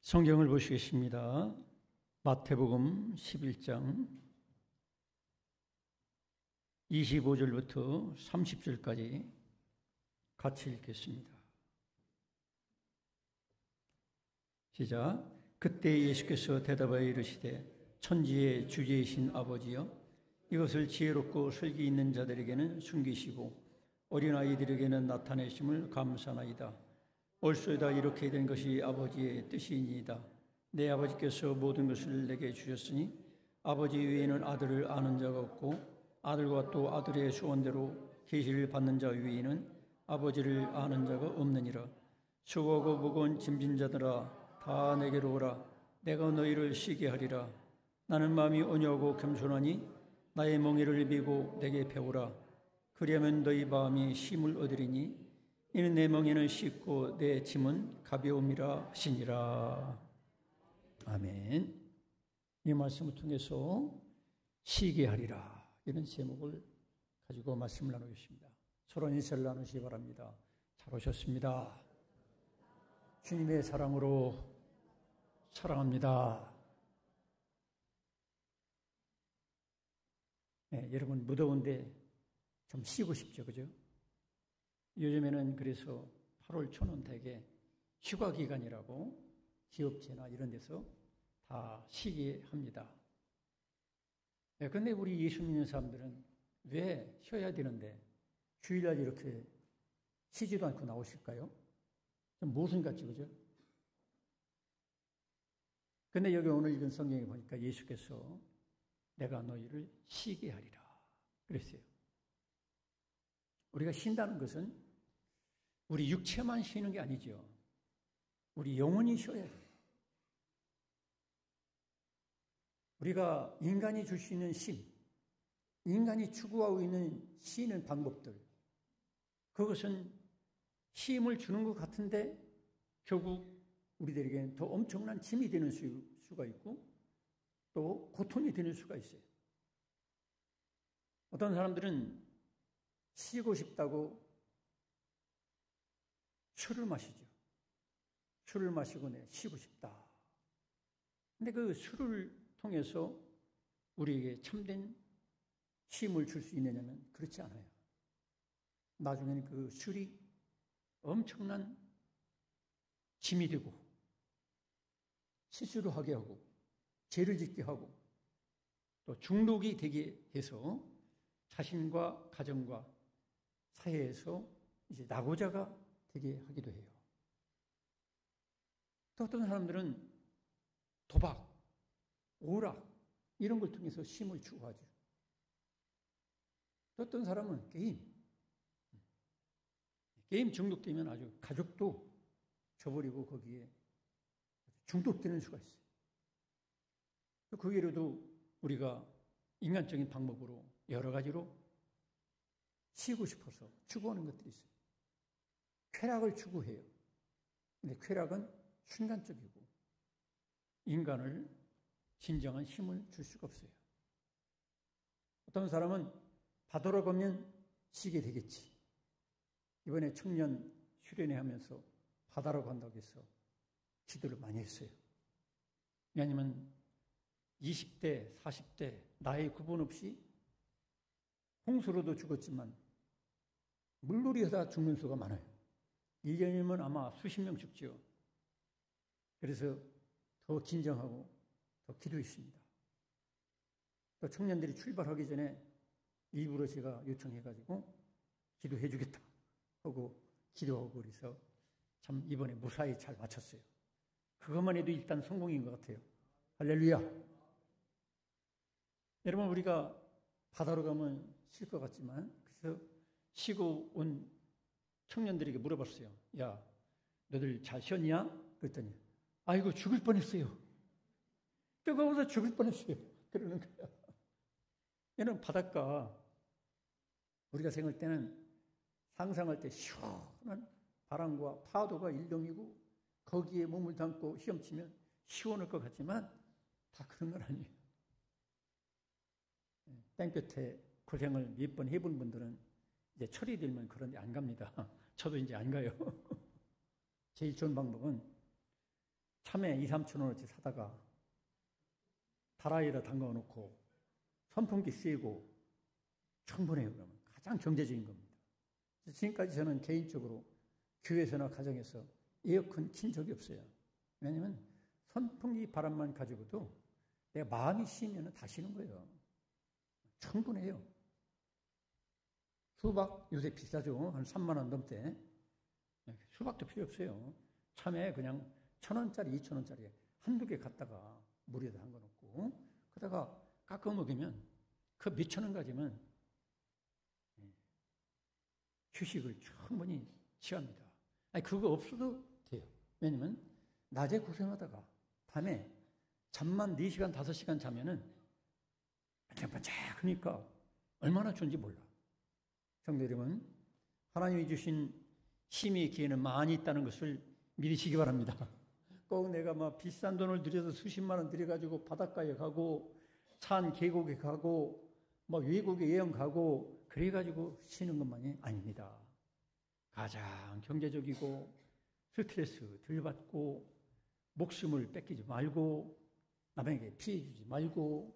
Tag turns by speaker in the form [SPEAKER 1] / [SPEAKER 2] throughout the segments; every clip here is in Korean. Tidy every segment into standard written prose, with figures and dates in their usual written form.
[SPEAKER 1] 성경을 보시겠습니다. 마태복음 11장 25절부터 30절까지 같이 읽겠습니다. 시작. 그때 예수께서 대답하여 이르시되 천지의 주제이신 아버지여, 이것을 지혜롭고 슬기 있는 자들에게는 숨기시고 어린아이들에게는 나타내심을 감사나이다. 올소이다 이렇게 된 것이 아버지의 뜻이니이다. 내 아버지께서 모든 것을 내게 주셨으니 아버지 외에는 아들을 아는 자가 없고 아들과 또 아들의 소원대로 계시를 받는 자 외에는 아버지를 아는 자가 없느니라. 수고하고 무거운 짐진 자들아 다 내게로 오라. 내가 너희를 쉬게 하리라. 나는 마음이 온유하고 겸손하니 나의 멍에를 메고 내게 배우라. 그리하면 너희 마음이 쉼을 얻으리니 이는 내 멍에는 쉽고 내 짐은 가벼움이라 하시니라. 아멘. 이 말씀을 통해서 쉬게 하리라, 이런 제목을 가지고 말씀을 나누겠습니다. 서로 인사를 나누시기 바랍니다. 잘 오셨습니다. 주님의 사랑으로 사랑합니다. 네, 여러분 무더운데 좀 쉬고 싶죠, 그죠? 요즘에는 그래서 8월 초는 대개 휴가 기간이라고 기업체나 이런 데서 다 쉬게 합니다. 그런데 우리 예수 믿는 사람들은 왜 쉬어야 되는데 주일날 이렇게 쉬지도 않고 나오실까요? 좀 모순 같죠, 그죠? 그런데 여기 오늘 읽은 성경에 보니까 예수께서 내가 너희를 쉬게 하리라 그랬어요. 우리가 쉰다는 것은 우리 육체만 쉬는 게 아니죠. 우리 영혼이 쉬어야 돼요. 우리가 인간이 줄 수 있는 쉼, 인간이 추구하고 있는 쉬는 방법들, 그것은 쉼을 주는 것 같은데 결국 우리들에게는 더 엄청난 짐이 되는 수가 있고 또 고통이 되는 수가 있어요. 어떤 사람들은 쉬고 싶다고 술을 마시죠. 술을 마시고 내 쉬고 싶다. 근데 그 술을 통해서 우리에게 참된 쉼을 줄 수 있느냐면 그렇지 않아요. 나중에는 그 술이 엄청난 짐이 되고 실수를 하게 하고 죄를 짓게 하고 또 중독이 되게 해서 자신과 가정과 사회에서 이제 낙오자가 되게 하기도 해요. 또 어떤 사람들은 도박, 오락 이런 걸 통해서 쉼을 추구하죠. 또 어떤 사람은 게임 중독되면 아주 가족도 저버리고 거기에 중독되는 수가 있어요. 그 외에도 우리가 인간적인 방법으로 여러 가지로 쉬고 싶어서 추구하는 것들이 있어요. 쾌락을 추구해요. 근데 쾌락은 순간적이고 인간을 진정한 힘을 줄 수가 없어요. 어떤 사람은 바다로 가면 쉬게 되겠지. 이번에 청년 수련회 하면서 바다로 간다고 해서 기도를 많이 했어요. 왜냐하면 20대, 40대 나이 구분 없이 홍수로도 죽었지만 물놀이 하다 죽는 수가 많아요. 1년이면 아마 수십 명 죽죠. 그래서 더 긴장하고 더 기도했습니다. 또 청년들이 출발하기 전에 일부러 제가 요청해가지고 기도해 주겠다 하고 기도하고 그래서 참 이번에 무사히 잘 마쳤어요. 그것만 해도 일단 성공인 것 같아요. 할렐루야. 여러분, 우리가 바다로 가면 쉴 것 같지만 그래서 쉬고 온 청년들에게 물어봤어요. 야, 너들 잘 쉬었냐? 그랬더니 아이고 죽을 뻔했어요. 뜨거워서 죽을 뻔했어요. 그러는 거야. 얘는 바닷가 우리가 생각할 때는 상상할 때 시원한 바람과 파도가 일동이고 거기에 몸을 담고 헤엄치면 시원할 것 같지만 다 그런 건 아니에요. 땡볕에 고생을 몇 번 해본 분들은 이제 철이 들면 그런 데 안 갑니다. 저도 이제 안 가요. 제일 좋은 방법은 참외 2, 3천 원어치 사다가 다라이에다 담가놓고 선풍기 쐬고 충분해요. 그러면 가장 경제적인 겁니다. 지금까지 저는 개인적으로 교회에서나 가정에서 에어컨 킨 적이 없어요. 왜냐하면 선풍기 바람만 가지고도 내가 마음이 쉬면 다 쉬는 거예요. 충분해요. 수박 요새 비싸죠. 한 3만 원 넘대. 수박도 필요 없어요. 참외 그냥 1,000원짜리, 2,000원짜리 한두 개 갖다가 물에다 담가놓고 그러다가 깎아 먹으면 그 몇천 원 가지면 휴식을 충분히 취합니다. 아니 그거 없어도 돼요. 왜냐면 낮에 고생하다가 밤에 잠만 4시간, 5시간 자면은 반짝반짝하니까 얼마나 좋은지 몰라. 성도 여러분, 하나님이 주신 힘의 기회는 많이 있다는 것을 믿으시기 바랍니다. 꼭 내가 막 비싼 돈을 들여서 수십만 원 들여가지고 바닷가에 가고 산 계곡에 가고 막 외국에 여행 가고 그래가지고 쉬는 것만이 아닙니다. 가장 경제적이고 스트레스 덜 받고 목숨을 뺏기지 말고 남에게 피해 주지 말고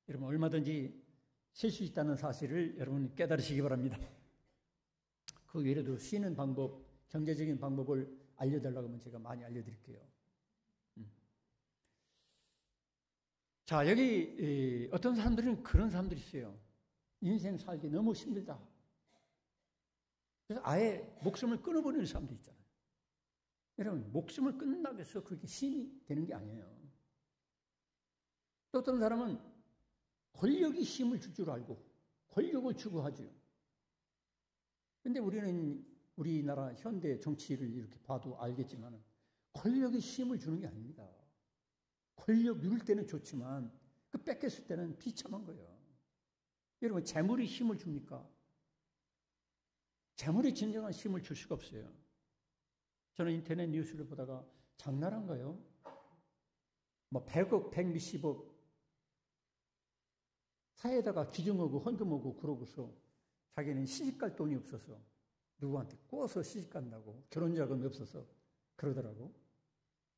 [SPEAKER 1] 여러분 얼마든지 쉴 수 있다는 사실을 여러분 깨달으시기 바랍니다. 그 외에도 쉬는 방법, 경제적인 방법을 알려달라고 하면 제가 많이 알려드릴게요. 자, 여기 어떤 사람들은 그런 사람들이 있어요. 인생 살기 너무 힘들다. 그래서 아예 목숨을 끊어버리는 사람도 있잖아요. 여러분, 목숨을 끊는다고 해서 그게 힘이 되는 게 아니에요. 또 어떤 사람은 권력이 힘을 줄 줄 알고 권력을 추구하죠. 그런데 우리는 우리나라 현대 정치를 이렇게 봐도 알겠지만 권력이 힘을 주는 게 아닙니다. 권력 누릴 때는 좋지만 그 뺏겼을 때는 비참한 거예요. 여러분, 재물이 힘을 줍니까? 재물이 진정한 힘을 줄 수가 없어요. 저는 인터넷 뉴스를 보다가 장난한가요? 뭐 100억, 100몇십억 사회에다가 기증하고 헌금하고 그러고서 자기는 시집갈 돈이 없어서 누구한테 꼬아서 시집간다고 결혼 자금이 없어서 그러더라고.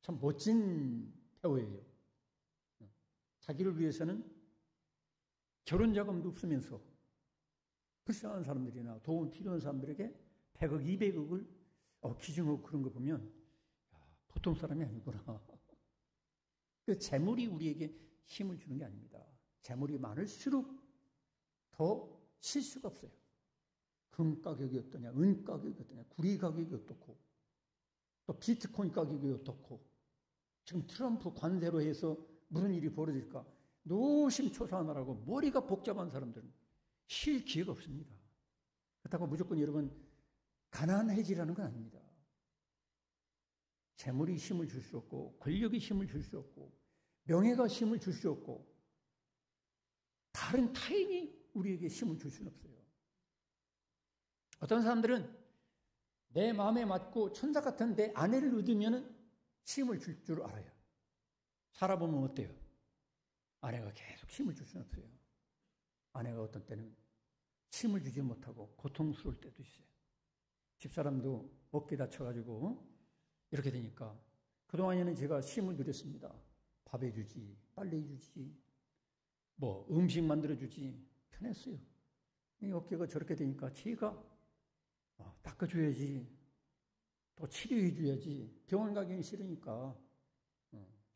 [SPEAKER 1] 참 멋진 배우예요. 자기를 위해서는 결혼 자금도 없으면서 불쌍한 사람들이나 도움 필요한 사람들에게 100억, 200억을 기증하고 그런 거 보면 보통 사람이 아니구나. 그 재물이 우리에게 힘을 주는 게 아닙니다. 재물이 많을수록 더 쉴 수가 없어요. 금 가격이 어떠냐, 은 가격이 어떠냐, 구리 가격이 어떻고, 또 비트코인 가격이 어떻고, 지금 트럼프 관세로 해서 무슨 일이 벌어질까? 노심초사하느라고 머리가 복잡한 사람들은 쉴 기회가 없습니다. 그렇다고 무조건 여러분 가난해지라는 건 아닙니다. 재물이 힘을 줄 수 없고, 권력이 힘을 줄 수 없고, 명예가 힘을 줄 수 없고, 다른 타인이 우리에게 힘을 줄 수는 없어요. 어떤 사람들은 내 마음에 맞고 천사 같은 내 아내를 얻으면 힘을 줄 줄 알아요. 살아보면 어때요? 아내가 계속 힘을 줄 수는 없어요. 아내가 어떤 때는 힘을 주지 못하고 고통스러울 때도 있어요. 집사람도 어깨 다쳐가지고 이렇게 되니까 그동안에는 제가 힘을 누렸습니다. 밥 해주지, 빨래 해주지, 뭐 음식 만들어주지, 편했어요. 이 어깨가 저렇게 되니까 제가 닦아줘야지, 또 치료해줘야지, 병원 가기는 싫으니까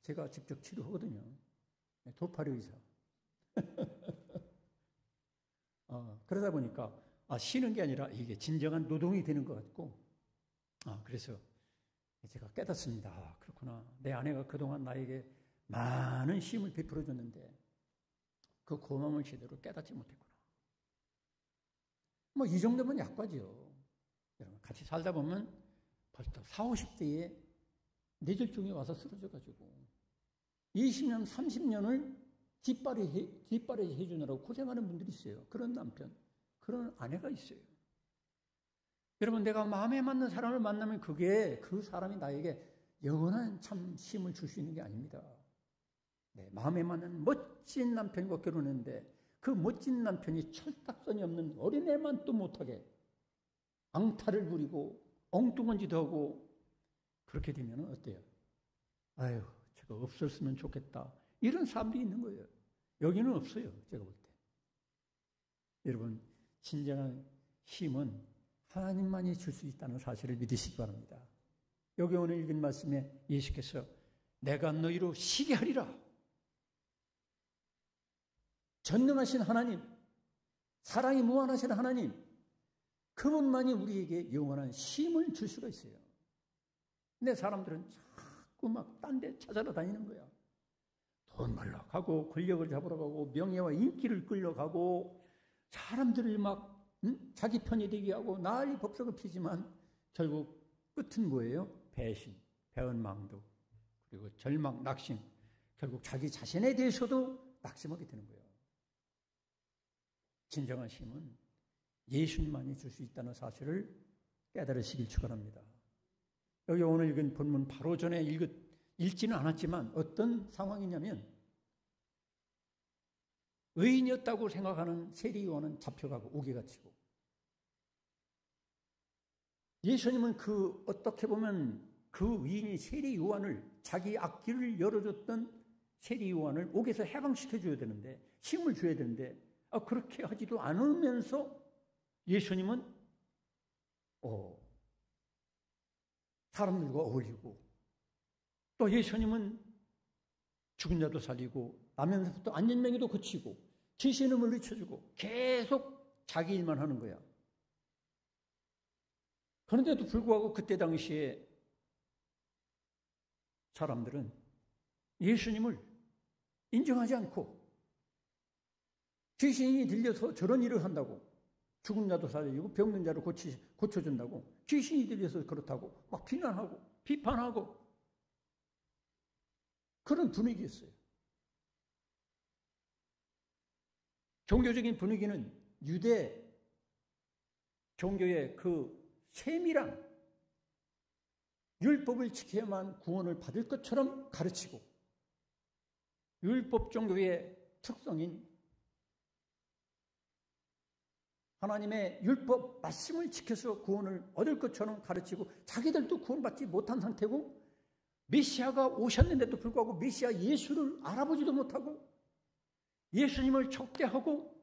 [SPEAKER 1] 제가 직접 치료하거든요. 도파리 의사. 그러다 보니까 쉬는 게 아니라 이게 진정한 노동이 되는 것 같고, 그래서 제가 깨닫습니다. 그렇구나. 내 아내가 그동안 나에게 많은 힘을 베풀어줬는데 그 고마움을 제대로 깨닫지 못했구나. 뭐 이 정도면 약과죠. 여러분 같이 살다 보면 벌써 40, 50대에 뇌졸중이 와서 쓰러져가지고 20년, 30년을 뒷바라지 해주느라고 고생하는 분들이 있어요. 그런 남편, 그런 아내가 있어요. 여러분, 내가 마음에 맞는 사람을 만나면 그게 그 사람이 나에게 영원한 참 힘을 줄 수 있는 게 아닙니다. 네, 마음에 맞는 멋진 남편과 결혼했는데 그 멋진 남편이 철딱선이 없는 어린애만 또 못하게 앙탈을 부리고 엉뚱한 짓 하고 그렇게 되면 어때요? 아유, 제가 없었으면 좋겠다. 이런 사람들이 있는 거예요. 여기는 없어요. 제가 볼 때. 여러분, 진정한 힘은 하나님만이 줄 수 있다는 사실을 믿으시기 바랍니다. 여기 오늘 읽은 말씀에 예수께서 내가 너희로 쉬게 하리라. 전능하신 하나님, 사랑이 무한하신 하나님, 그분만이 우리에게 영원한 쉼을 줄 수가 있어요. 근데 사람들은 자꾸 막 딴 데 찾아러 다니는 거야. 돈 벌러 가고, 권력을 잡으러 가고, 명예와 인기를 끌려가고, 사람들을 막 자기 편이 되게 하고 난리 법석을 피지만 결국 끝은 뭐예요? 배신, 배은망도, 그리고 절망, 낙심. 결국 자기 자신에 대해서도 낙심하게 되는 거예요. 진정한 힘은 예수님만이 줄 수 있다는 사실을 깨달으시길 축원합니다. 여기 오늘 읽은 본문 바로 전에 읽지는 않았지만 어떤 상황이냐면 의인이었다고 생각하는 세리요한은 잡혀가고 옥에 갇히고 예수님은 어떻게 보면 그 의인이 세리요한을 자기 앞길을 열어줬던 세리요한을 옥에서 해방시켜줘야 되는데 힘을 줘야 되는데 그렇게 하지도 않으면서 예수님은 사람들과 어울리고 또 예수님은 죽은 자도 살리고 나면서부터 안전병이도 고치고 귀신을 물리쳐주고 계속 자기 일만 하는 거야. 그런데도 불구하고 그때 당시에 사람들은 예수님을 인정하지 않고 귀신이 들려서 저런 일을 한다고 죽은 자도 살리고 병든 자를 고쳐준다고 귀신이 들려서 그렇다고 막 비난하고 비판하고 그런 분위기였어요. 종교적인 분위기는 유대 종교의 그 세밀한 율법을 지켜야만 구원을 받을 것처럼 가르치고 율법 종교의 특성인 하나님의 율법 말씀을 지켜서 구원을 얻을 것처럼 가르치고 자기들도 구원받지 못한 상태고 메시아가 오셨는데도 불구하고 메시아 예수를 알아보지도 못하고 예수님을 적대하고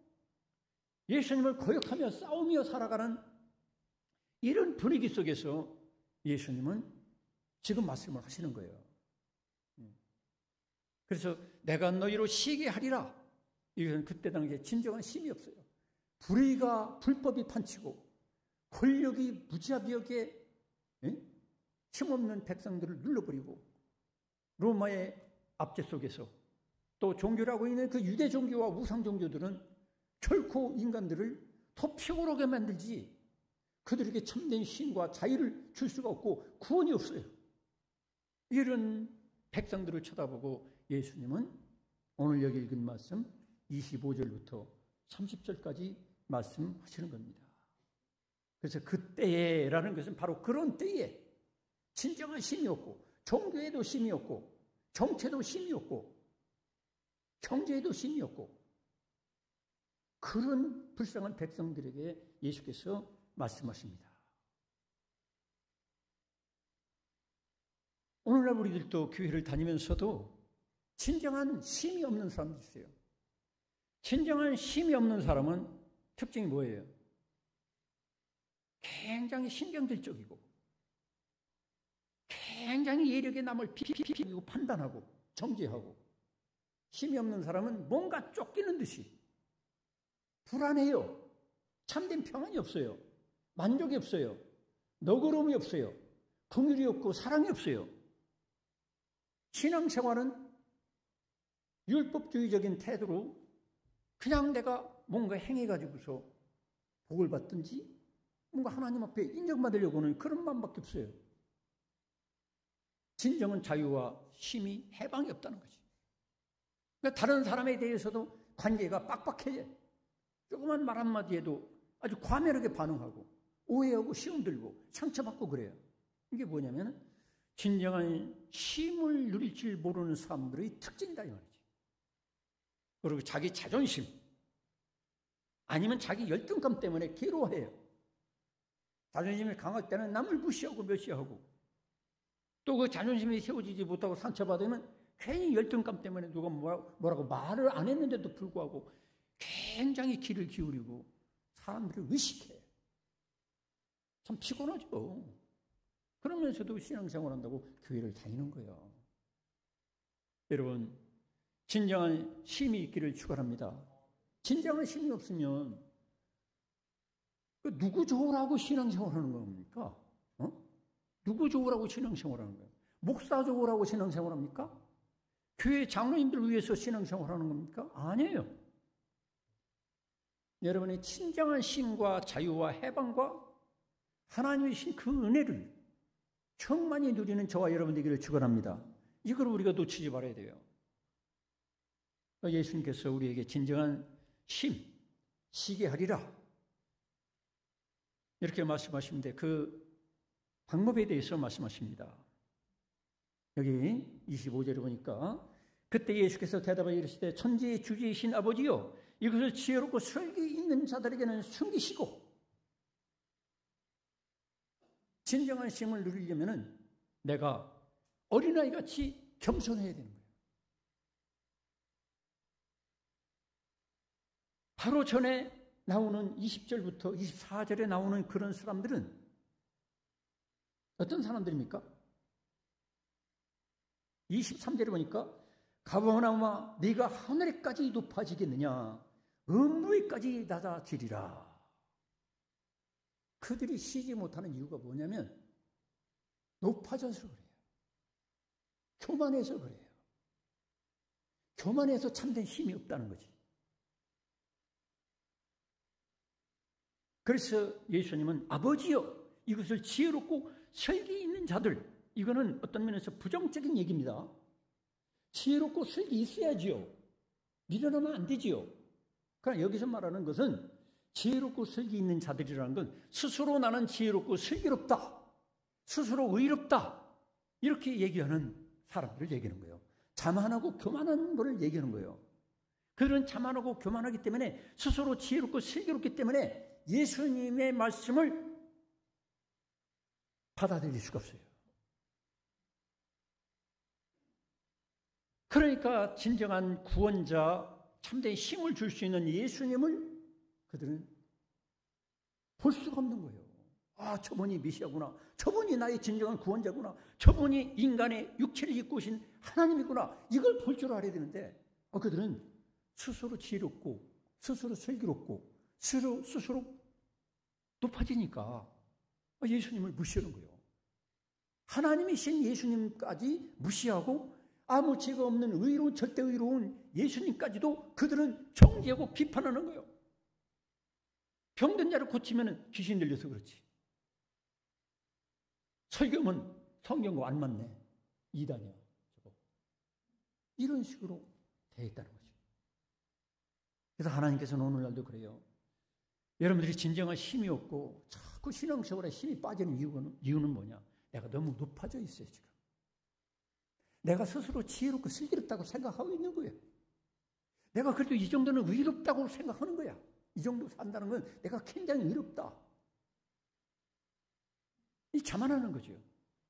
[SPEAKER 1] 예수님을 거역하며 싸우며 살아가는 이런 분위기 속에서 예수님은 지금 말씀을 하시는 거예요. 그래서 내가 너희로 쉬게 하리라. 이것은 그때 당시에 진정한 힘이 없어요. 불의가 불법이 판치고 권력이 무자비하게 힘없는 백성들을 눌러버리고 로마의 압제 속에서 또 종교라고 있는 그 유대 종교와 우상 종교들은 결코 인간들을 더 피곤하게 만들지 그들에게 참된 신과 자유를 줄 수가 없고 구원이 없어요. 이런 백성들을 쳐다보고 예수님은 오늘 여기 읽은 말씀 25절부터 30절까지 말씀하시는 겁니다. 그래서 그때라는 것은 바로 그런 때에 진정한 힘이 없고 종교에도 힘이 없고 정체도 힘이 없고 경제에도 힘이 없고 그런 불쌍한 백성들에게 예수께서 말씀하십니다. 오늘날 우리들도 교회를 다니면서도 진정한 힘이 없는 사람들이 있어요. 진정한 힘이 없는 사람은 특징이 뭐예요? 굉장히 신경질적이고 굉장히 예력에 남을 비비고 판단하고 정죄하고 힘이 없는 사람은 뭔가 쫓기는 듯이 불안해요. 참된 평안이 없어요. 만족이 없어요. 너그러움이 없어요. 긍휼이 없고 사랑이 없어요. 신앙생활은 율법주의적인 태도로 그냥 내가 뭔가 행해가지고서 복을 받든지 뭔가 하나님 앞에 인정받으려고 하는 그런 마음밖에 없어요. 진정한 자유와 힘이 해방이 없다는 거지. 그러니까 다른 사람에 대해서도 관계가 빡빡해져. 조그만 말 한마디에도 아주 과멸하게 반응하고 오해하고 시험 들고 상처받고 그래요. 이게 뭐냐면 진정한 힘을 누릴 줄 모르는 사람들의 특징이다 이 말이지. 그리고 자기 자존심 아니면 자기 열등감 때문에 괴로워해요. 자존심이 강할 때는 남을 무시하고 멸시하고 또 그 자존심이 세워지지 못하고 상처받으면 괜히 열등감 때문에 누가 뭐라고 말을 안 했는데도 불구하고 굉장히 귀를 기울이고 사람들을 의식해. 참 피곤하죠. 그러면서도 신앙생활 한다고 교회를 다니는 거예요. 여러분, 진정한 쉼이 있기를 축원합니다. 진정한 쉼이 없으면 누구 좋으라고 신앙생활 하는 겁니까? 누구 좋으라고 신앙생활 하는 거예요? 목사 좋으라고 신앙생활 합니까? 교회 장로님들 위해서 신앙생활 하는 겁니까? 아니에요. 여러분의 진정한 쉼과 자유와 해방과 하나님의 신 그 은혜를 충만히 누리는 저와 여러분 되기를 축원합니다. 이걸 우리가 놓치지 말아야 돼요. 예수님께서 우리에게 진정한 쉼, 쉬게 하리라 이렇게 말씀하시는데 그 방법에 대해서 말씀하십니다. 여기 25절에 보니까 그때 예수께서 대답하여 이르시되 천지의 주지이신 아버지여 이것을 지혜롭고 설기 있는 자들에게는 숨기시고 진정한 쉼을 누리려면 내가 어린아이같이 겸손해야 되는 거예요. 바로 전에 나오는 20절부터 24절에 나오는 그런 사람들은 어떤 사람들입니까? 23절에 보니까 가버나움아 네가 하늘에까지 높아지겠느냐 음부에까지 낮아지리라. 그들이 쉬지 못하는 이유가 뭐냐면 높아져서 그래요. 교만해서 그래요. 교만해서 참된 힘이 없다는 거지. 그래서 예수님은 아버지여 이것을 지혜롭고 설기 있는 자들, 이거는 어떤 면에서 부정적인 얘기입니다. 지혜롭고 설기 있어야지요. 미련하면 안 되지요. 그러나 여기서 말하는 것은 지혜롭고 설기 있는 자들이라는 건 스스로 나는 지혜롭고 슬기롭다, 스스로 의롭다 이렇게 얘기하는 사람들을 얘기하는 거예요. 자만하고 교만한 것을 얘기하는 거예요. 그들은 자만하고 교만하기 때문에 스스로 지혜롭고 슬기롭기 때문에 예수님의 말씀을 받아들일 수가 없어요. 그러니까 진정한 구원자, 참된 힘을 줄 수 있는 예수님을 그들은 볼 수가 없는 거예요. 아, 저분이 메시아구나. 저분이 나의 진정한 구원자구나. 저분이 인간의 육체를 입고 오신 하나님이구나. 이걸 볼 줄 알아야 되는데 그들은 스스로 지혜롭고 스스로 슬기롭고 스스로 높아지니까 예수님을 무시하는 거예요. 하나님이신 예수님까지 무시하고 아무 죄가 없는 의로운 절대 의로운 예수님까지도 그들은 정죄하고 비판하는 거예요. 병든 자를 고치면 귀신 들려서 그렇지. 설교면 성경과 안 맞네. 이단이야. 저거. 이런 식으로 되어 있다는 거죠. 그래서 하나님께서는 오늘날도 그래요. 여러분들이 진정한 힘이 없고 자꾸 신앙생활에 힘이 빠지는 이유는 뭐냐? 내가 너무 높아져 있어요, 지금. 내가 스스로 지혜롭고 슬기롭다고 생각하고 있는 거예요. 내가 그래도 이 정도는 의롭다고 생각하는 거야. 이 정도 산다는 건 내가 굉장히 의롭다. 이 자만하는 거죠.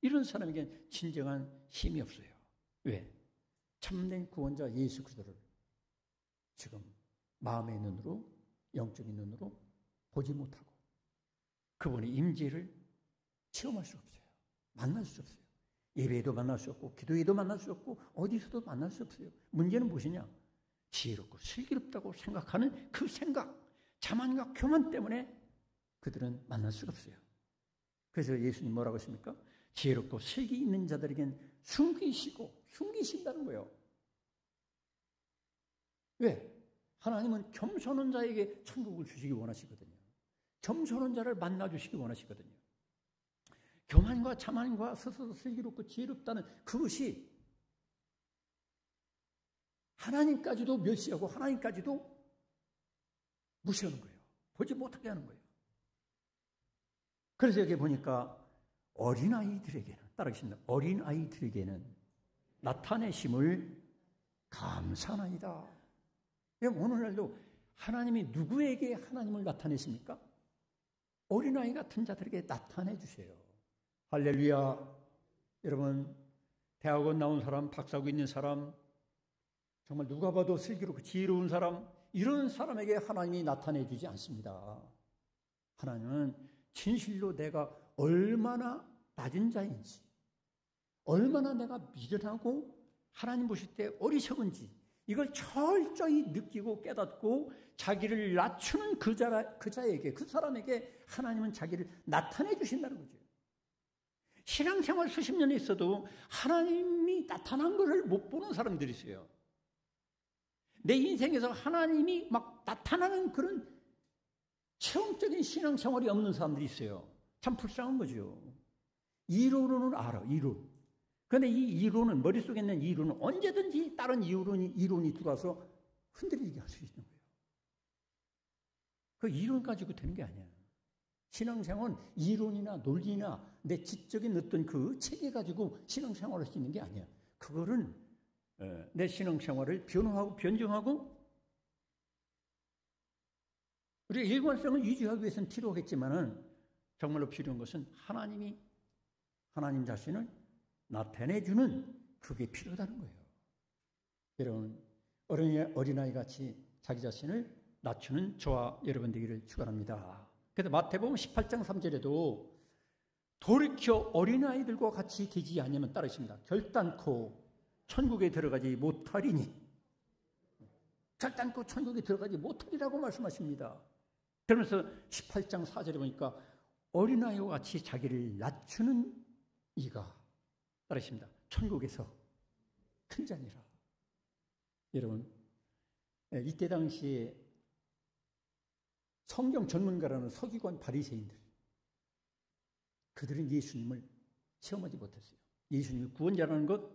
[SPEAKER 1] 이런 사람에게는 진정한 힘이 없어요. 왜? 참된 구원자 예수 그리스도를 지금 마음의 눈으로, 영적인 눈으로 보지 못하고 그분의 임재를 체험할 수 없어요. 만날 수 없어요. 예배에도 만날 수 없고 기도에도 만날 수 없고 어디서도 만날 수 없어요. 문제는 무엇이냐? 지혜롭고 슬기롭다고 생각하는 그 생각, 자만과 교만 때문에 그들은 만날 수가 없어요. 그래서 예수님 뭐라고 하십니까? 지혜롭고 슬기 있는 자들에겐 숨기신다는 거예요. 왜? 하나님은 겸손한 자에게 천국을 주시기 원하시거든요. 겸손한 자를 만나주시기 원하시거든요. 교만과 자만과 스스로 슬기롭고 지혜롭다는 그것이 하나님까지도 멸시하고 하나님까지도 무시하는 거예요. 보지 못하게 하는 거예요. 그래서 여기 보니까 어린아이들에게는, 따라하겠습니다. 어린아이들에게는 나타내심을 감사하나이다. 오늘날도 하나님이 누구에게 하나님을 나타내십니까? 어린아이 같은 자들에게 나타내 주세요. 할렐루야. 여러분, 대학원 나온 사람, 박사고 있는 사람, 정말 누가 봐도 슬기롭고 지혜로운 사람, 이런 사람에게 하나님이 나타내 주지 않습니다. 하나님은 진실로 내가 얼마나 낮은 자인지, 얼마나 내가 미련하고 하나님 보실 때 어리석은지 이걸 철저히 느끼고 깨닫고 자기를 낮추는 그 자에게, 그 사람에게 하나님은 자기를 나타내 주신다는 거죠. 신앙생활 수십 년이 있어도 하나님이 나타난 것을 못 보는 사람들이 있어요. 내 인생에서 하나님이 막 나타나는 그런 체험적인 신앙생활이 없는 사람들이 있어요. 참 불쌍한 거죠. 이론은 알아, 이론. 그런데 이 이론은, 머릿속에 있는 이론은 언제든지 다른 이론이 들어와서 흔들리게 할 수 있는 거예요. 그 이론 가지고 되는 게 아니에요. 신앙생활은 이론이나 논리나 내 지적인 어떤 그 체계 가지고 신앙생활을 할 수 있는 게 아니에요. 그거는 내 신앙생활을 변화하고 변경하고 우리가 일관성을 유지하기 위해서는 필요하겠지만은 정말로 필요한 것은 하나님 자신을 나타내주는 그게 필요하다는 거예요. 여러분, 어린아이 같이 자기 자신을 낮추는 저와 여러분 되기를 축원합니다. 그래서 마태복음 18장 3절에도 돌이켜 어린아이들과 같이 되지 않으면 따르십니다. 결단코 천국에 들어가지 못하리니. 결단코 천국에 들어가지 못하리라고 말씀하십니다. 그러면서 18장 4절에 보니까 어린아이와 같이 자기를 낮추는 이가 따르십니다. 천국에서 큰 자니라. 여러분, 이때 당시에 성경 전문가라는 서기관 바리새인들, 그들은 예수님을 체험하지 못했어요. 예수님이 구원자라는 것,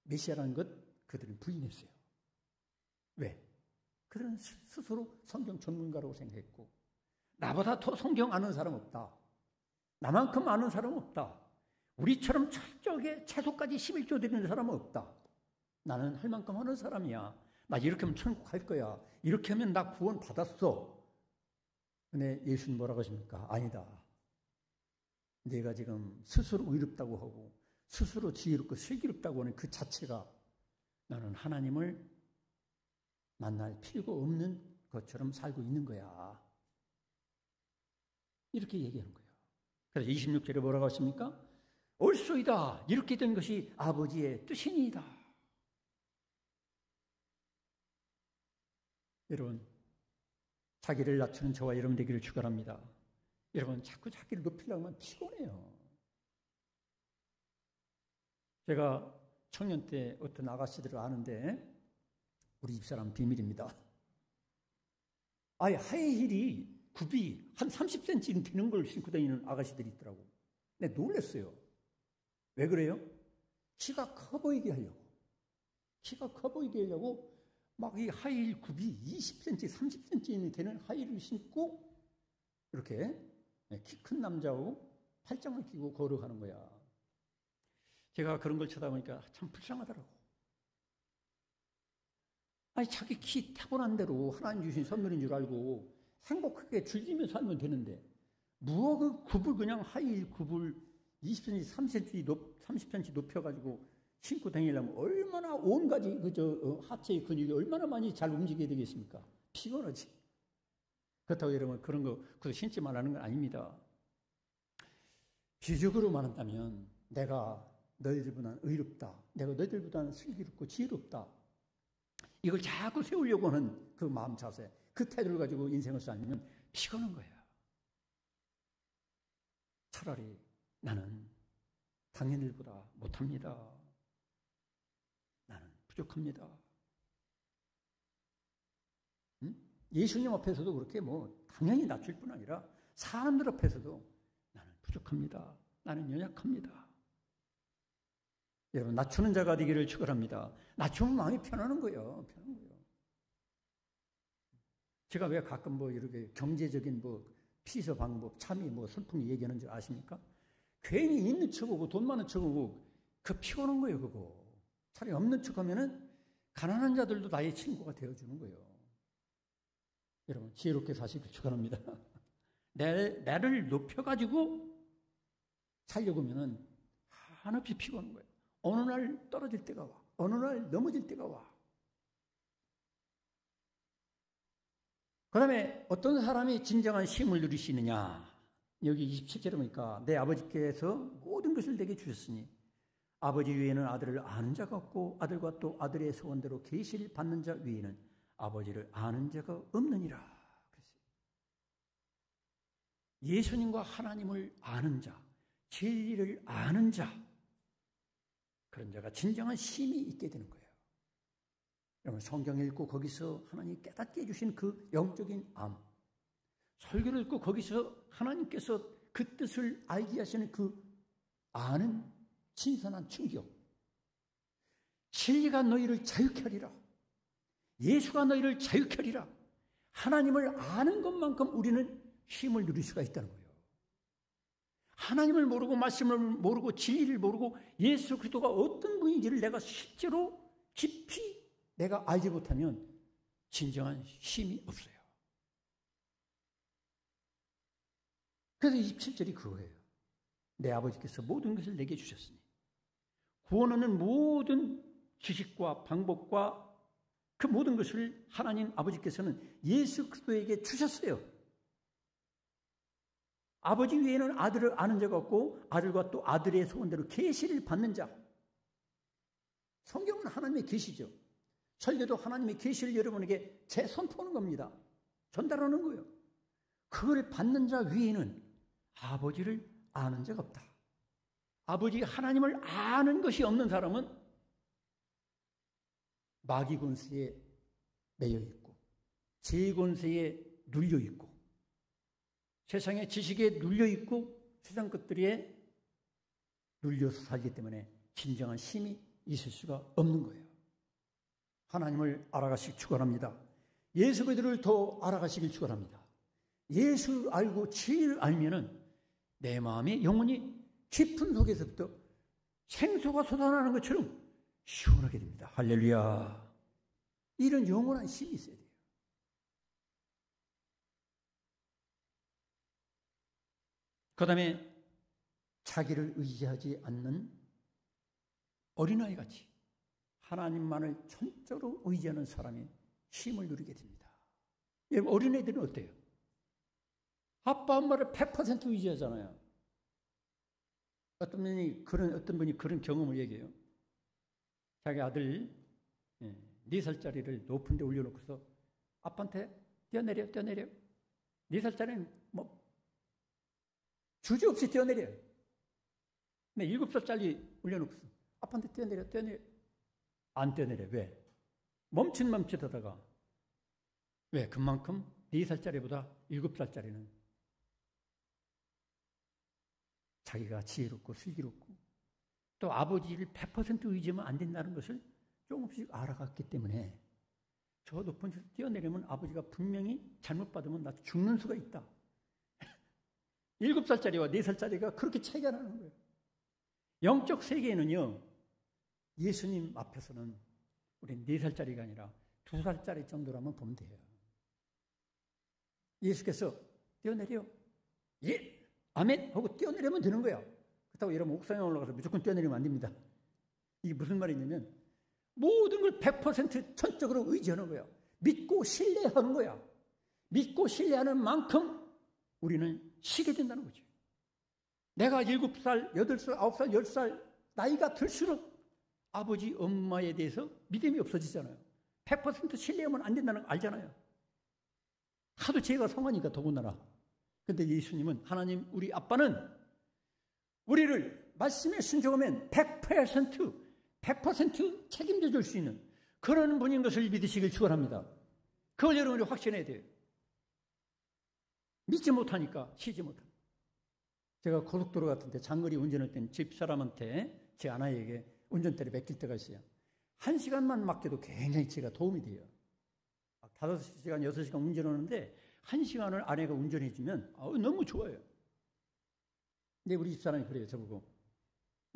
[SPEAKER 1] 메시아라는 것 그들은 부인했어요. 왜? 그들은 스스로 성경 전문가라고 생각했고, 나보다 더 성경 아는 사람 없다, 나만큼 아는 사람 없다, 우리처럼 철저하게 채소까지 11조 드리는 사람은 없다, 나는 할 만큼 하는 사람이야, 나 이렇게 하면 천국 갈 거야, 이렇게 하면 나 구원 받았어. 근데 예수님 뭐라고 하십니까? 아니다. 내가 지금 스스로 의롭다고 하고 스스로 지혜롭고 슬기롭다고 하는 그 자체가 나는 하나님을 만날 필요가 없는 것처럼 살고 있는 거야. 이렇게 얘기하는 거예요. 그래서 26절에 뭐라고 하십니까? 옳소이다. 이렇게 된 것이 아버지의 뜻이니이다. 여러분, 자기를 낮추는 저와 여러분 되기를 축원합니다. 여러분, 자꾸 자기를 높이려고 하면 피곤해요. 제가 청년 때 어떤 아가씨들을 아는데, 우리 집사람 비밀입니다. 아예 하이힐이 굽이 한 30cm 되는 걸 신고 다니는 아가씨들이 있더라고. 근데 놀랐어요. 왜 그래요? 키가 커 보이게 하려고. 키가 커 보이게 하려고 막 이 하이힐 굽이 20cm, 30cm 되는 하이힐을 신고 이렇게 키 큰 남자하고 팔짱을 끼고 걸어가는 거야. 제가 그런 걸 쳐다보니까 참 불쌍하더라고. 아니, 자기 키 타고난 대로 하나님 주신 선물인 줄 알고 행복하게 즐기며 살면 되는데, 무엇 그 굽을 그냥 하이힐 굽을 20cm, 30cm 높여가지고 신고 다니려면 얼마나 온 가지 하체의 근육이 얼마나 많이 잘 움직여야 되겠습니까? 피곤하지. 그렇다고 여러분 그런 거 그거 신지 말라는 건 아닙니다. 비유적으로 말한다면 내가 너희들보다는 의롭다, 내가 너희들보다는 슬기롭고 지혜롭다, 이걸 자꾸 세우려고 하는 그 마음 자세, 그 태도를 가지고 인생을 살면 피곤한 거야. 차라리 나는 당연들보다 못합니다, 나는 부족합니다. 예수님 앞에서도 그렇게 당연히 낮출 뿐 아니라 사람들 앞에서도 나는 부족합니다, 나는 연약합니다. 여러분, 낮추는 자가 되기를 축원합니다. 낮추면 마음이 편안한 거예요. 편한 거예요. 제가 왜 가끔 이렇게 경제적인 피서 방법, 참이 선풍이 얘기하는 줄 아십니까? 괜히 있는 척하고 돈 많은 척하고 그 피곤한 거예요, 그거. 차라리 없는 척하면은 가난한 자들도 나의 친구가 되어주는 거예요. 여러분, 지혜롭게 사시길 축원합니다. 나를 높여가지고 살려고 하면은 한없이 피곤한 거예요. 어느 날 떨어질 때가 와. 어느 날 넘어질 때가 와. 그 다음에 어떤 사람이 진정한 쉼을 누릴 수 있느냐. 여기 27절에 보니까 내 아버지께서 모든 것을 내게 주셨으니 아버지 외에는 아들을 아는 자가 없고 아들과 또 아들의 소원대로 계시를 받는 자 외에는 아버지를 아는 자가 없느니라. 그랬어요. 예수님과 하나님을 아는 자, 진리를 아는 자, 그런 자가 진정한 쉼이 있게 되는 거예요. 여러분 성경 읽고 거기서 하나님 깨닫게 해주신 그 영적인 암, 설교를 읽고 거기서 하나님께서 그 뜻을 알게 하시는 그 아는 신선한 충격. 진리가 너희를 자유케 하리라. 예수가 너희를 자유케 하리라. 하나님을 아는 것만큼 우리는 쉼을 누릴 수가 있다는 거예요. 하나님을 모르고 말씀을 모르고 진리를 모르고 예수 그리스도가 어떤 분인지를 내가 실제로 깊이 내가 알지 못하면 진정한 쉼이 없어요. 그래서 27절이 그거예요. 내 아버지께서 모든 것을 내게 주셨으니 구원하는 모든 지식과 방법과 그 모든 것을 하나님 아버지께서는 예수 그리스도에게 주셨어요. 아버지 외에는 아들을 아는 자가 없고 아들과 또 아들의 소원대로 계시를 받는 자. 성경은 하나님의 계시죠. 설교도 하나님의 계시를 여러분에게 재선포하는 겁니다. 전달하는 거예요. 그걸 받는 자 위에는 아버지를 아는 자가 없다. 아버지 하나님을 아는 것이 없는 사람은 마귀 권세에 매여 있고 죄 권세에 눌려 있고 세상의 지식에 눌려 있고 세상 것들에 눌려서 살기 때문에 진정한 쉼이 있을 수가 없는 거예요. 하나님을 알아가시길 축원합니다. 예수 그리스도를 더 알아가시길 축원합니다. 예수 알고 진리를 알면은 내 마음의 영혼이 깊은 속에서부터 생수가 솟아나는 것처럼 시원하게 됩니다. 할렐루야. 이런 영원한 쉼이 있어야 돼요. 그 다음에 자기를 의지하지 않는 어린아이같이 하나님만을 전적으로 의지하는 사람이 쉼을 누리게 됩니다. 여러분 어린애들은 어때요? 아빠 엄마를 100% 의지하잖아요. 어떤 분이 그런 경험을 얘기해요. 자기 아들 4살짜리를 높은 데 올려놓고서 아빠한테 뛰어내려 4살짜리는 뭐 주저없이 뛰어내려요. 근데 7살짜리 올려놓고서 아빠한테 뛰어내려 안 뛰어내려. 왜? 멈칫하다가 왜? 그만큼 4살짜리보다 7살짜리는 자기가 지혜롭고 슬기롭고 또 아버지를 100% 의지하면 안 된다는 것을 조금씩 알아갔기 때문에 저 높은 데서 뛰어내리면 아버지가 분명히 잘못 받으면 나 죽는 수가 있다. 7살짜리와 4살짜리가 그렇게 차이가 나는 거예요. 영적 세계에는요, 예수님 앞에서는 우리 4살짜리가 아니라 2살짜리 정도라면 보면 돼요. 예수께서 뛰어내려. 예! 아멘! 하고 뛰어내리면 되는 거야. 그렇다고 여러분 옥상에 올라가서 무조건 뛰어내리면 안 됩니다. 이게 무슨 말이냐면 모든 걸 100% 전적으로 의지하는 거야. 믿고 신뢰하는 거야. 믿고 신뢰하는 만큼 우리는 쉬게 된다는 거죠. 내가 7살, 8살, 9살, 10살 나이가 들수록 아버지, 엄마에 대해서 믿음이 없어지잖아요. 100% 신뢰하면 안 된다는 거 알잖아요. 하도 죄가 성하니까 더군다나. 근데 예수님은 하나님 우리 아빠는 우리를 말씀에 순종하면 100% 책임져 줄 수 있는 그런 분인 것을 믿으시길 축원합니다. 그걸 여러분이 확신해야 돼요. 믿지 못하니까 쉬지 못합니다. 제가 고속도로 같은데 장거리 운전할 때는 집사람한테 제 아내에게 운전대를 맡길 때가 있어요. 1시간만 맡겨도 굉장히 제가 도움이 돼요. 5시간, 6시간 운전하는데 1시간을 아내가 운전해주면 너무 좋아요. 근데 우리 집사람이 그래요. 저보고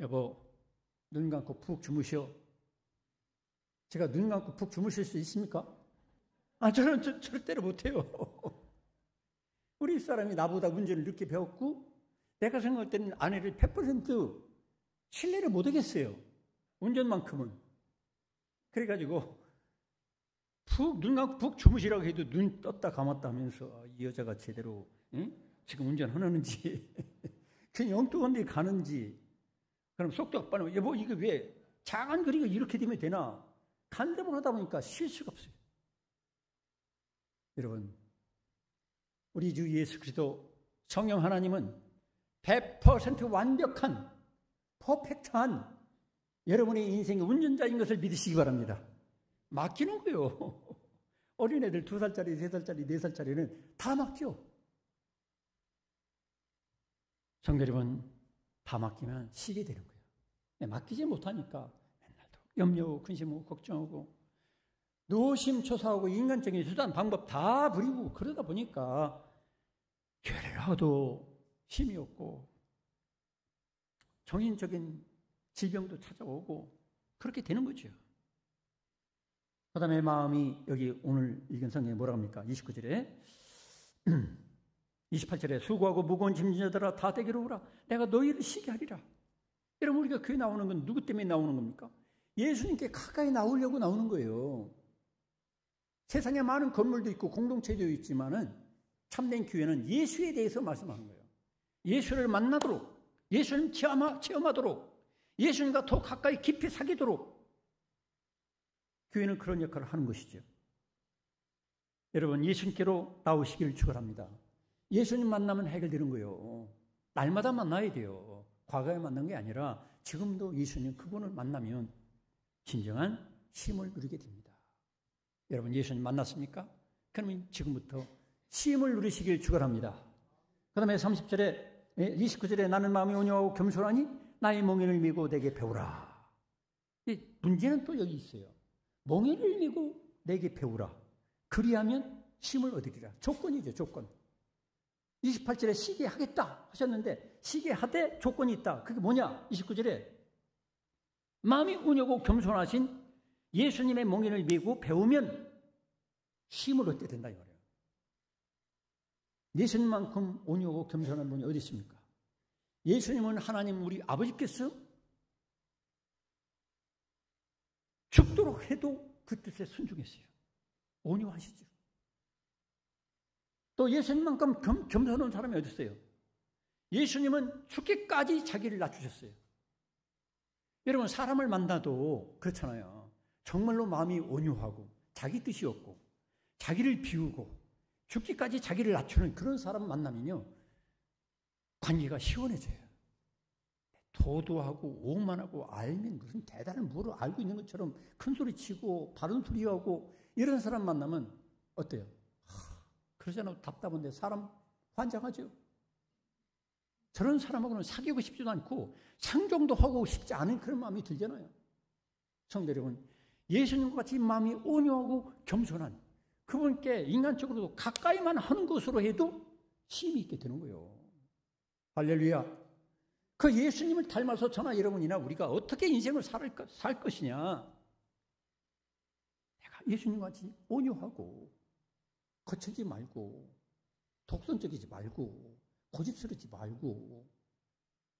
[SPEAKER 1] 여보 눈 감고 푹 주무셔. 제가 눈 감고 푹 주무실 수 있습니까? 저는 절대로 못해요. 우리 집사람이 나보다 운전을 늦게 배웠고 내가 생각할 때는 아내를 100% 신뢰를 못 하겠어요. 운전만큼은. 그래가지고 눈 감고 푹 주무시라고 해도 눈 떴다 감았다 하면서 이 여자가 제대로 지금 운전하는지 그냥 엉뚱한 데 가는지 그럼 속도가 빨리 여보 이거 왜 작은 거리가 이렇게 되면 되나 간대로 하다 보니까 쉴 수가 없어요. 여러분 우리 주 예수 그리스도 성령 하나님은 100% 완벽한 퍼펙트한 여러분의 인생의 운전자인 것을 믿으시기 바랍니다. 맡기는 거예요. 어린애들 2살짜리, 3살짜리, 4살짜리는 다 맡겨. 성도 여러분, 다 맡기면 쉬게 되는 거예요. 맡기지 못하니까 맨날 염려하고 근심하고 걱정하고 노심초사하고 인간적인 수단, 방법 다 부리고 그러다 보니까 죄를 하도 힘이 없고 정신적인 질병도 찾아오고 그렇게 되는 거죠. 그 다음에 마음이 여기 오늘 읽은 성경에 뭐라고 합니까? 29절에 28절에 수고하고 무거운 짐진 자들아 다 내게로 오라 내가 너희를 쉬게 하리라. 여러분 우리가 교회 나오는 건 누구 때문에 나오는 겁니까? 예수님께 가까이 나오려고 나오는 거예요. 세상에 많은 건물도 있고 공동체도 있지만은 참된 교회는 예수에 대해서 말씀하는 거예요. 예수를 만나도록 예수님 체험하도록 예수님과 더 가까이 깊이 사귀도록 교회는 그런 역할을 하는 것이죠. 여러분 예수님께로 나오시기를 축원합니다. 예수님 만나면 해결되는 거예요. 날마다 만나야 돼요. 과거에 만난 게 아니라 지금도 예수님 그분을 만나면 진정한 쉼을 누리게 됩니다. 여러분 예수님 만났습니까? 그러면 지금부터 쉼을 누리시길 축원합니다. 그 다음에 30절에 29절에 나는 마음이 온유하고 겸손하니 나의 멍에를 메고 내게 배우라. 문제는 또 여기 있어요. 멍에를 메고 내게 배우라. 그리하면 쉼을 얻으리라. 조건이죠, 조건. 28절에 쉬게 하겠다 하셨는데 쉬게 하되 조건이 있다. 그게 뭐냐? 29절에 마음이 온유하고 겸손하신 예수님의 멍에를 메고 배우면 쉼을 얻게 된다 이 말이에요. 예수님만큼 온유하고 겸손한 분이 어디 있습니까? 예수님은 하나님 우리 아버지께서 죽도록 해도 그 뜻에 순종했어요. 온유하시죠. 또 예수님만큼 겸손한 사람이 어디 있어요? 예수님은 죽기까지 자기를 낮추셨어요. 여러분 사람을 만나도 그렇잖아요. 정말로 마음이 온유하고 자기 뜻이 없고 자기를 비우고 죽기까지 자기를 낮추는 그런 사람 만나면요 관계가 시원해져요. 도도하고 오만하고 알면 무슨 대단한 뭐를 알고 있는 것처럼 큰 소리 치고 바른 소리하고 이런 사람 만나면 어때요? 그러잖아요. 답답한데 사람 환장하죠. 저런 사람하고는 사귀고 싶지도 않고 상종도 하고 싶지 않은 그런 마음이 들잖아요. 성도 여러분, 예수님과 같이 마음이 온유하고 겸손한 그분께 인간적으로도 가까이만 하는 것으로 해도 힘이 있게 되는 거예요. 할렐루야. 그 예수님을 닮아서 저나 여러분이나 우리가 어떻게 인생을 살 것이냐. 내가 예수님과 같이 온유하고 거칠지 말고 독선적이지 말고 고집스럽지 말고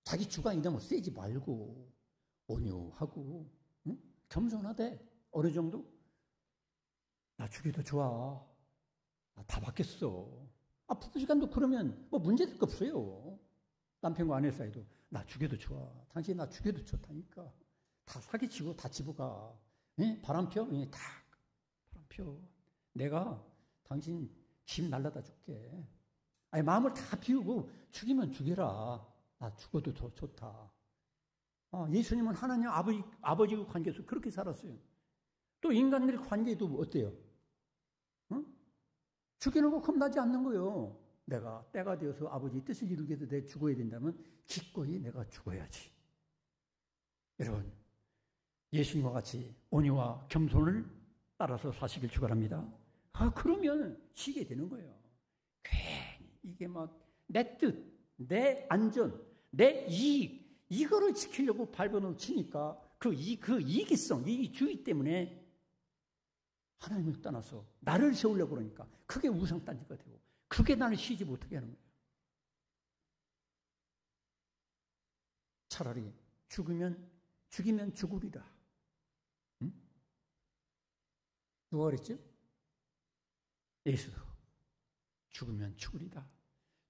[SPEAKER 1] 자기 주관이 너무 세지 말고 온유하고 겸손하되 어느 정도 나 죽여도 좋아. 나 다 받겠어. 부부시간도 그러면 뭐 문제될 거 없어요. 남편과 아내 사이도 나 죽여도 좋아. 당신 나 죽여도 좋다니까. 다 사기치고 다 집어가. 바람 펴? 다 바람 펴. 내가 당신 집 날라다 줄게. 아니 마음을 다 비우고 죽이면 죽여라. 나 죽어도 더 좋다. 예수님은 하나님 아버지의 관계에서 그렇게 살았어요. 또 인간들 관계도 어때요? 죽이는 거 겁나지 않는 거예요. 내가 때가 되어서 아버지 뜻을 이루게 해서 내가 죽어야 된다면 기꺼이 내가 죽어야지. 여러분 예수님과 같이 온유와 겸손을 따라서 사시길 축원합니다. 그러면 쉬게 되는 거예요. 괜히 이게 막 내 뜻, 내 안전, 내 이익 이거를 지키려고 발버둥을 치니까 그 이기성, 이 주의 때문에 하나님을 떠나서 나를 세우려고 그러니까 그게 우상단지가 되고 그게 나를 쉬지 못하게 하는 거예요. 차라리 죽이면 죽으리라. 응? 누가 그랬죠? 예수도. 죽으면 죽으리다.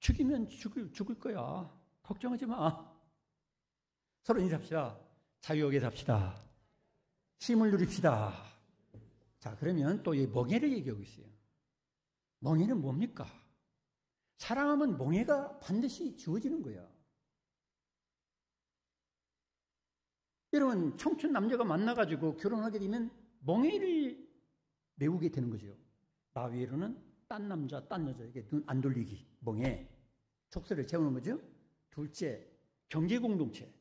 [SPEAKER 1] 죽이면 죽을 거야. 걱정하지 마. 서로 인사합시다. 자유하게 삽시다. 쉼을 누립시다. 자, 그러면 또 이 멍에를 얘기하고 있어요. 멍에는 뭡니까? 사랑하면 멍에가 반드시 주어지는 거야. 여러분, 청춘 남녀가 만나가지고 결혼하게 되면 멍에를 메우게 되는 거죠. 나 위로는 딴 남자, 딴 여자에게 눈 안 돌리기, 멍에. 촉서를 채우는 거죠. 둘째, 경제 공동체.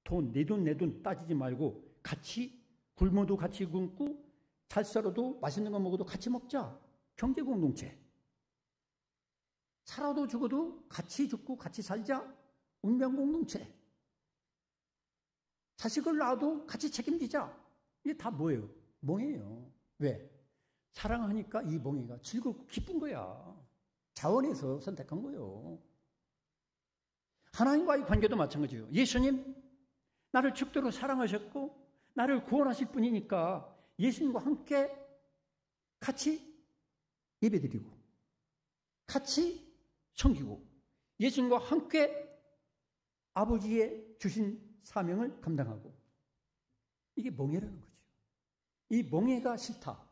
[SPEAKER 1] 돈, 내 돈, 내 돈 따지지 말고 같이 굶어도 같이 굶고 잘 살아도 맛있는 거 먹어도 같이 먹자. 경제 공동체. 살아도 죽어도 같이 죽고 같이 살자. 운명 공동체. 자식을 낳아도 같이 책임지자. 이게 다 뭐예요? 멍해요. 왜? 사랑하니까 이 멍해가 즐겁고 기쁜 거야. 자원에서 선택한 거예요. 하나님과의 관계도 마찬가지예요. 예수님, 나를 죽도록 사랑하셨고 나를 구원하실 분이니까 예수님과 함께 같이 예배드리고 같이 섬기고 예수님과 함께 아버지의 주신 사명을 감당하고, 이게 멍해라는 거죠. 이 멍해가 싫다.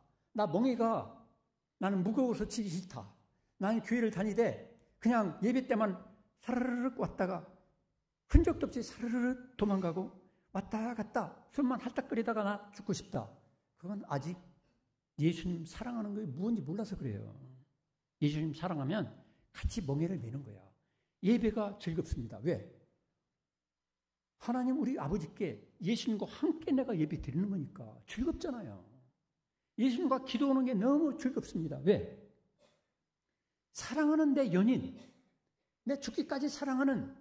[SPEAKER 1] 나는 무거워서 치기 싫다. 나는 교회를 다니되 그냥 예배 때만 사르르륵 왔다가 흔적도 없이 사르르륵 도망가고 왔다 갔다 술만 할딱거리다가 나 죽고 싶다. 그건 아직 예수님 사랑하는 게 무엇인지 몰라서 그래요. 예수님 사랑하면 같이 멍해를 메는 거야. 예배가 즐겁습니다. 왜? 하나님 우리 아버지께 예수님과 함께 내가 예배 드리는 거니까 즐겁잖아요. 예수님과 기도하는 게 너무 즐겁습니다. 왜? 사랑하는 내 연인, 내 죽기까지 사랑하는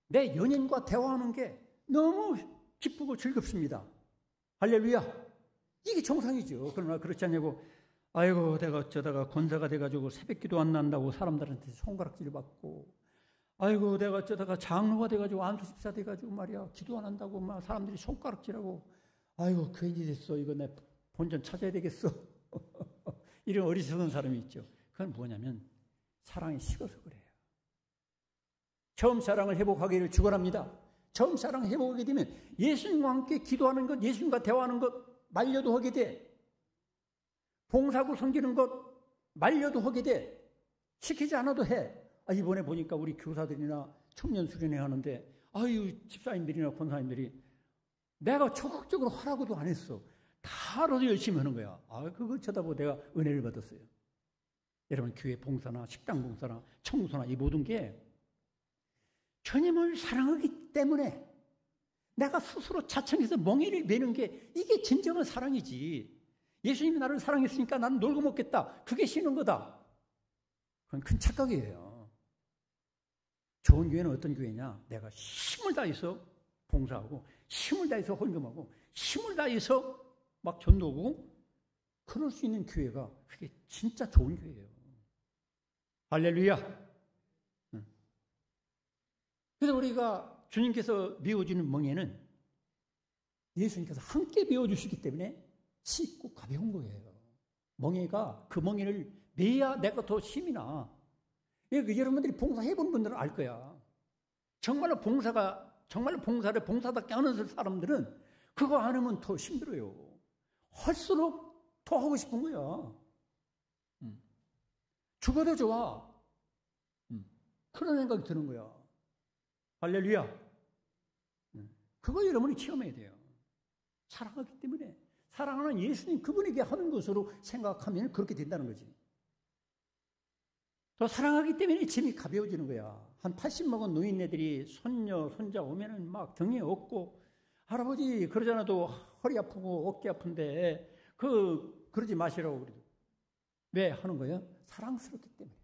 [SPEAKER 1] 내 연인과 대화하는 게 너무 기쁘고 즐겁습니다. 할렐루야. 이게 정상이죠. 그러나 그렇지 않냐고, 아이고 내가 어쩌다가 권사가 돼가지고 새벽기도 안 난다고 사람들한테 손가락질 받고, 아이고 내가 어쩌다가 장로가 돼가지고 안수집사 돼가지고 말이야 기도 안 한다고 막 사람들이 손가락질하고, 아이고 괜히 됐어, 이거 내 본전 찾아야 되겠어. 이런 어리석은 사람이 있죠. 그건 뭐냐면 사랑이 식어서 그래요. 처음 사랑을 회복하기를 축원합니다. 처음 사랑 회복하게 되면 예수님과 함께 기도하는 것, 예수님과 대화하는 것 말려도 하게 돼. 봉사하고 섬기는 것 말려도 하게 돼. 시키지 않아도 해. 이번에 보니까 우리 교사들이나 청년 수련회 하는데, 집사님들이나 권사님들이 내가 적극적으로 하라고도 안 했어. 다 알아서 열심히 하는 거야. 그거 쳐다보고 내가 은혜를 받았어요. 여러분, 교회 봉사나 식당 봉사나 청소나 이 모든 게 주님을 사랑하기 때문에 내가 스스로 자청해서 멍에를 메는 게, 이게 진정한 사랑이지. 예수님이 나를 사랑했으니까 나는 놀고 먹겠다. 그게 쉬는 거다. 그건 큰 착각이에요. 좋은 교회는 어떤 교회냐? 내가 힘을 다해서 봉사하고 힘을 다해서 헌금하고 힘을 다해서 막 전도하고 그럴 수 있는 교회가, 그게 진짜 좋은 교회예요. 할렐루야. 그래서 우리가 주님께서 메워주는 멍에는 예수님께서 함께 메워주시기 때문에 쉽고 가벼운 거예요. 멍에가, 그 멍에를 메야 내가 더 힘이 나. 여러분들이 봉사해본 분들은 알 거야. 정말로 봉사를 봉사답게 하는 사람들은 그거 안 하면 더 힘들어요. 할수록 더 하고 싶은 거야. 죽어도 좋아. 그런 생각이 드는 거야. 할렐루야. 그거 여러분이 체험해야 돼요. 사랑하기 때문에. 사랑하는 예수님 그분에게 하는 것으로 생각하면 그렇게 된다는 거지. 또 사랑하기 때문에 짐이 가벼워지는 거야. 한 80 먹은 노인네들이 손녀, 손자 오면은 막 등에 업고, 할아버지 그러잖아도 허리 아프고 어깨 아픈데 그러지 마시라고 그래도. 왜 하는 거예요? 사랑스럽기 때문에.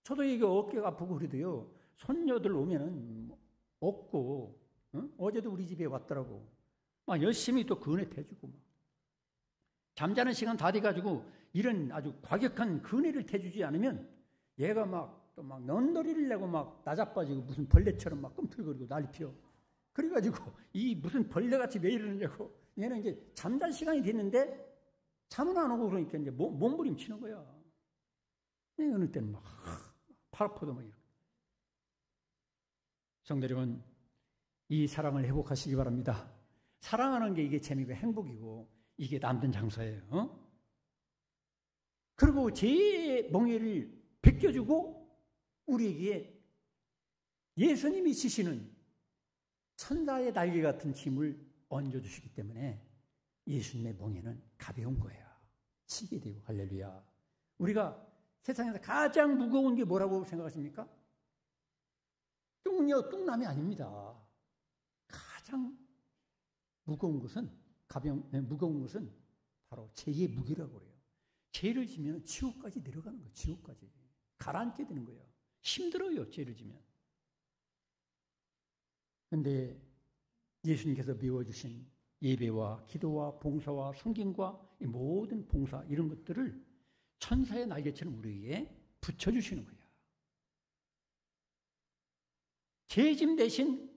[SPEAKER 1] 저도 이게 어깨가 아프고 그래도요, 손녀들 오면은 업고, 어제도 우리 집에 왔더라고. 막 열심히 또 근혜 대주고, 막 잠자는 시간 다 돼가지고 이런 아주 과격한 근혜를 대주지 않으면 얘가 막 또 막 넌더리를 내고 막 나자빠지고 무슨 벌레처럼 막 꿈틀거리고 난리 피워. 그래가지고 이 무슨 벌레같이 왜 이러느냐고. 얘는 이제 잠잘 시간이 됐는데 잠은 안 오고 그러니까 이제 몸부림치는 거야. 어느 때는 막 팔 아파도 막 이러고. 성도 여러분, 이 사랑을 회복하시기 바랍니다. 사랑하는 게 이게 재미고 행복이고 이게 남는 장사예요. 그리고 죄의 멍에를 벗겨주고 우리에게 예수님이 지시는 천사의 날개 같은 짐을 얹어주시기 때문에 예수님의 멍에는 가벼운 거예요. 치게 되고. 할렐루야. 우리가 세상에서 가장 무거운 게 뭐라고 생각하십니까? 뚱남이 아닙니다. 가장 무거운 것은 무거운 것은 바로 죄의 무게라고 그래요. 죄를 지면 지옥까지 내려가는 거예요. 지옥까지 가라앉게 되는 거예요. 힘들어요. 죄를 지면. 그런데 예수님께서 배워주신 예배와 기도와 봉사와 성경과 이 모든 봉사 이런 것들을 천사의 날개처럼 우리에게 붙여주시는 거예요. 죄짐 대신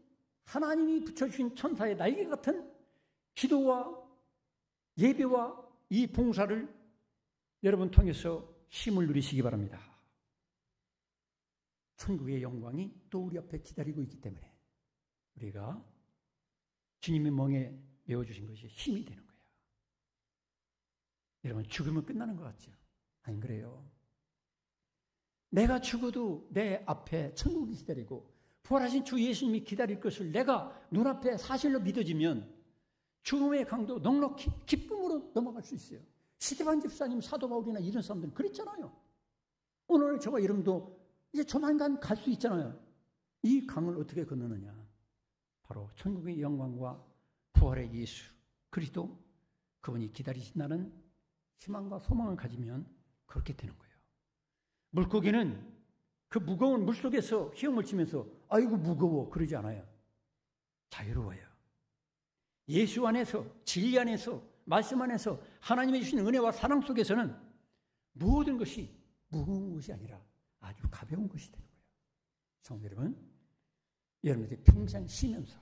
[SPEAKER 1] 하나님이 붙여주신 천사의 날개 같은 기도와 예배와 이 봉사를 여러분 통해서 힘을 누리시기 바랍니다. 천국의 영광이 또 우리 앞에 기다리고 있기 때문에 우리가 주님의 멍에 메워주신 것이 힘이 되는 거예요. 여러분, 죽으면 끝나는 것 같죠? 아니, 그래요. 내가 죽어도 내 앞에 천국이 기다리고 부활하신 주 예수님이 기다릴 것을 내가 눈앞에 사실로 믿어지면 죽음의 강도 넉넉히 기쁨으로 넘어갈 수 있어요. 스데반 집사님, 사도 바울이나 이런 사람들은 그랬잖아요. 오늘 저와 여러분도 이제 조만간 갈 수 있잖아요. 이 강을 어떻게 건너느냐? 바로 천국의 영광과 부활의 예수 그리스도, 그분이 기다리신다는 희망과 소망을 가지면 그렇게 되는 거예요. 물고기는 그 무거운 물속에서 헤엄을 치면서 아이고 무거워 그러지 않아요. 자유로워요. 예수 안에서, 진리 안에서, 말씀 안에서 하나님이 주신 은혜와 사랑 속에서는 모든 것이 무거운 것이 아니라 아주 가벼운 것이 되는 거예요. 성도 여러분, 여러분들이 평생 쉬면서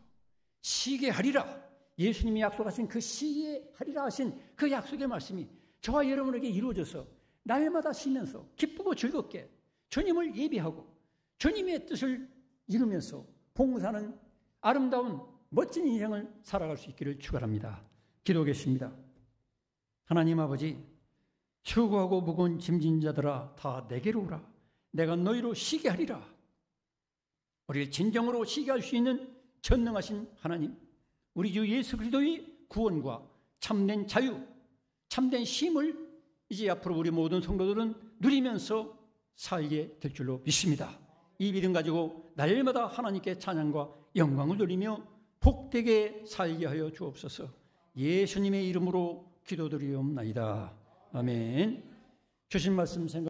[SPEAKER 1] 쉬게 하리라, 예수님이 약속하신 그 쉬게 하리라 하신 그 약속의 말씀이 저와 여러분에게 이루어져서 날마다 쉬면서 기쁘고 즐겁게 주님을 예배하고 주님의 뜻을 이루면서 봉사하는 아름다운 멋진 인생을 살아갈 수 있기를 축원합니다. 기도하겠습니다. 하나님 아버지, 수고하고 무거운 짐진 자들아 다 내게로 오라. 내가 너희로 쉬게 하리라. 우리를 진정으로 쉬게 할 수 있는 전능하신 하나님, 우리 주 예수 그리스도의 구원과 참된 자유, 참된 쉼을 이제 앞으로 우리 모든 성도들은 누리면서 살게 될 줄로 믿습니다. 이 믿음 가지고 날마다 하나님께 찬양과 영광을 돌리며 복되게 살게 하여 주옵소서. 예수님의 이름으로 기도드리옵나이다. 아멘. 주신 말씀 생각